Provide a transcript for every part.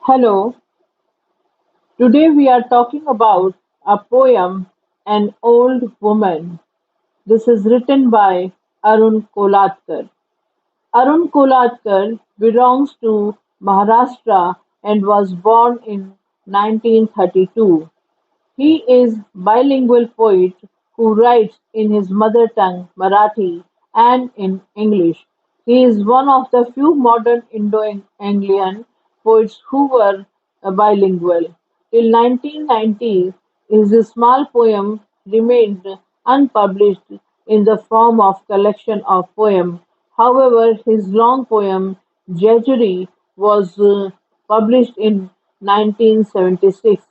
Hello, today we are talking about a poem, An Old Woman. This is written by Arun Kolatkar. Arun Kolatkar belongs to Maharashtra and was born in 1932. He is bilingual poet who writes in his mother tongue Marathi and in English. He is one of the few modern Indo-Anglian poets who were bilingual. Till 1990s, his small poem remained unpublished in the form of collection of poems. However, his long poem "Jejuri" was published in 1976.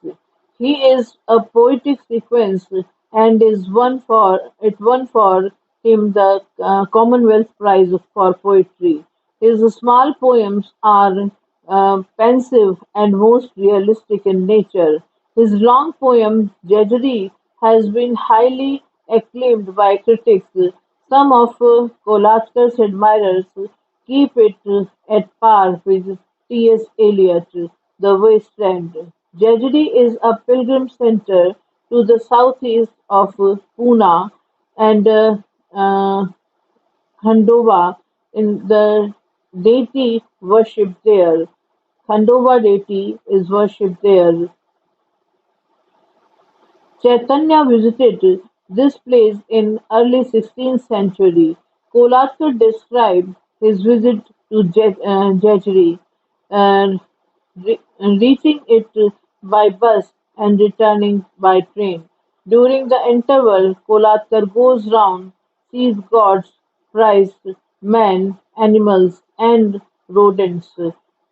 He is a poetic sequence and it won for him the Commonwealth Prize for Poetry. His small poems are pensive and most realistic in nature. His long poem "Jejuri" has been highly acclaimed by critics. Some of Kolatkar's admirers keep it at par with T.S. Eliot, "The West End". Jejuri is a pilgrim center to the southeast of Pune and uh, Khandova in the deity worshipped there. Khandova deity is worshipped there. Chaitanya visited this place in early 16th century. Kolatkar described his visit to Jejuri, uh, reaching it by bus and returning by train. During the interval, Kolatkar goes round, sees gods, Christ, men, animals, and rodents.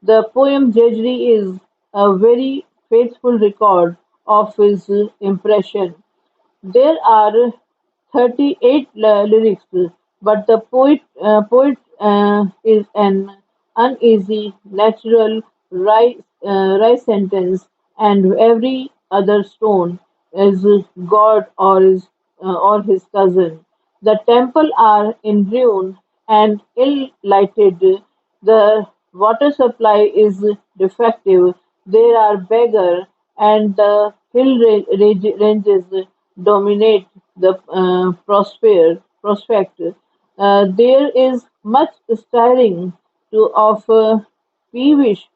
The poem Jejuri is a very faithful record of his impression. There are 38 lyrics, but the poet is an uneasy, natural right sentence, and every other stone is God or his cousin. The temple are in ruin and ill-lighted. The water supply is defective. There are beggars, and the ranges dominate the prospect. There is much stirring to of peevish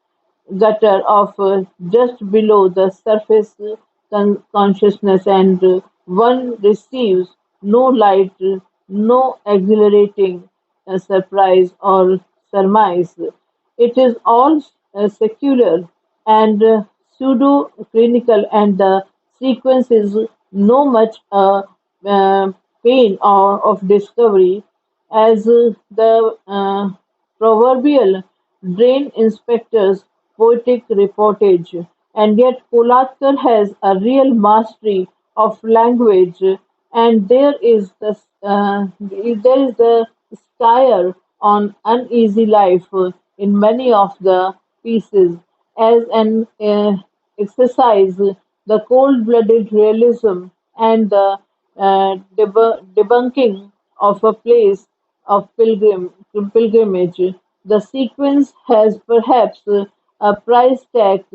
gutter of just below the surface consciousness, and one receives no light, no exhilarating surprise or surmise. It is all secular and pseudo-clinical, and the sequence is no much a uh, pain or of discovery as the proverbial drain inspector's poetic reportage. And yet Kolatkar has a real mastery of language, and there is the stare on uneasy life in many of the pieces. As an exercise, the cold-blooded realism and the debunking of a place of pilgrimage. The sequence has perhaps a price tag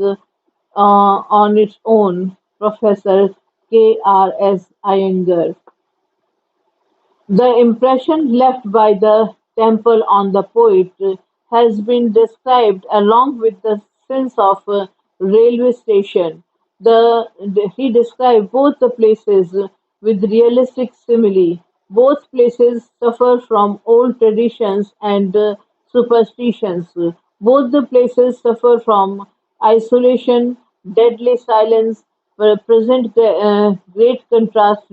on its own. Professor K. R. S. Iyengar. The impression left by the temple on the poet has been described along with the sense of railway station. He described both the places with realistic simile. Both places suffer from old traditions and superstitions. Both the places suffer from isolation, deadly silence, present great contrast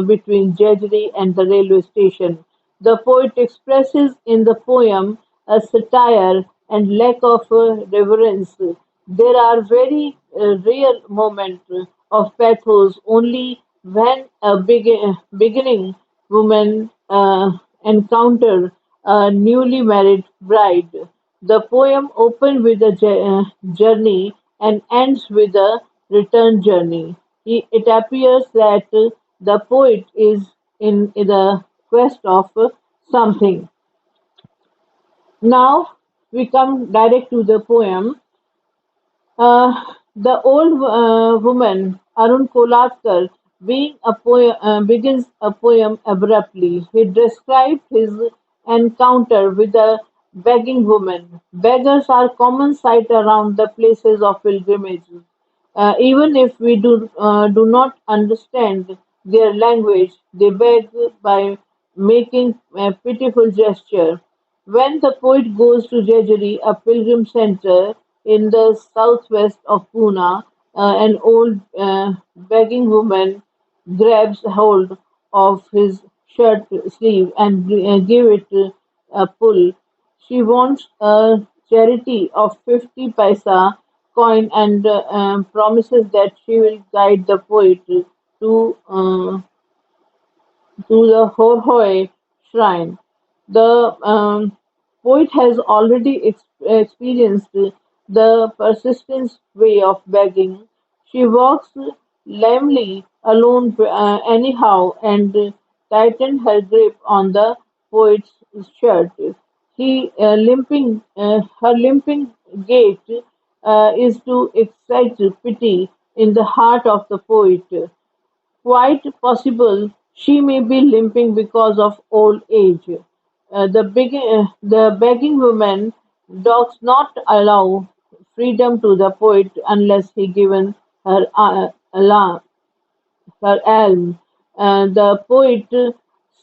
between Jejuri and the railway station. The poet expresses in the poem a satire and lack of reverence. There are very rare moments of pathos only when a beginning woman encounter a newly married bride. The poem opens with a journey and ends with a return journey. It appears that the poet is in the quest of something. Now we come direct to the poem. Uh, the old woman, Arun Kolatkar, begins a poem abruptly. He described his encounter with a begging woman. Beggars are common sight around the places of pilgrimage. Even if we do not understand their language, they beg by making a pitiful gesture. When the poet goes to Jejuri, a pilgrim center in the southwest of Pune, an old begging woman grabs hold of his shirt sleeve and give it a pull. She wants a charity of 50 paisa coin and promises that she will guide the poet to the Horhoi shrine. The poet has already experienced the persistent way of begging. She walks lamely alone anyhow and tightened her grip on the poet's shirt. Her limping gait is to excite pity in the heart of the poet. Quite possible she may be limping because of old age. The begging woman does not allow freedom to the poet unless he given her her alms. The poet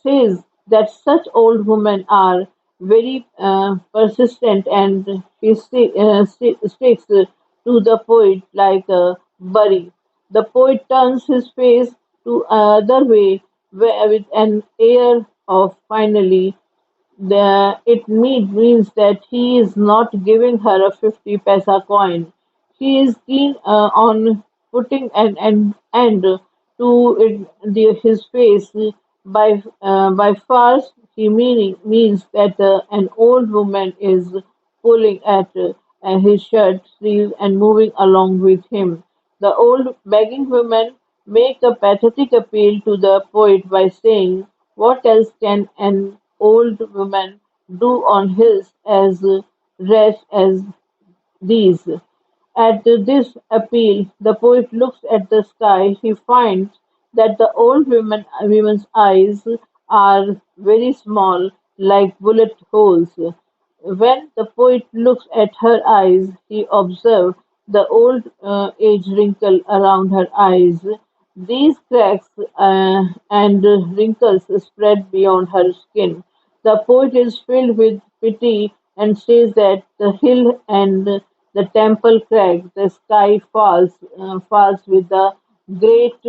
says that such old women are very persistent and he sticks to the poet like a burry. The poet turns his face to other way with an air of finally means that he is not giving her a 50 paisa coin. He is keen on putting an end to his face. By farce, he means that an old woman is pulling at his shirt sleeve and moving along with him. The old begging women make a pathetic appeal to the poet by saying, "What else can an old woman do on hills as rash as these?" At this appeal, the poet looks at the sky. He finds that the woman's eyes are very small, like bullet holes. When the poet looks at her eyes, he observes the old age wrinkle around her eyes. These cracks and wrinkles spread beyond her skin. The poet is filled with pity and says that the hill and the temple crack, the sky falls with a great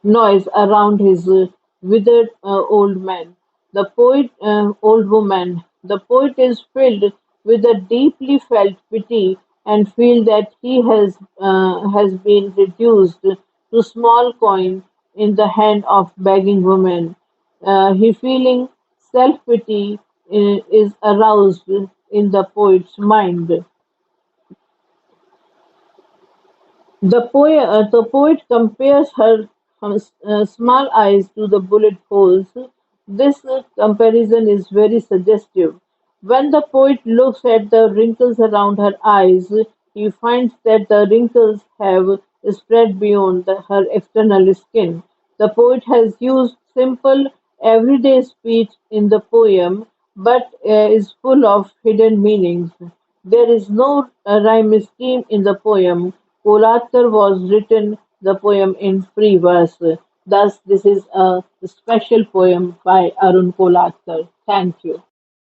noise around his withered old man. Old woman. The poet is filled with a deeply felt pity and feel that he has been reduced to small coin in the hand of begging woman. He feeling self pity is aroused in the poet's mind. The poet compares her small eyes to the bullet holes. This comparison is very suggestive. When the poet looks at the wrinkles around her eyes, he finds that the wrinkles have spread beyond her external skin. The poet has used simple, everyday speech in the poem, but is full of hidden meanings. There is no rhyme scheme in the poem. Kolatkar was written the poem in free verse. Thus, this is a special poem by Arun Kolatkar. Thank you.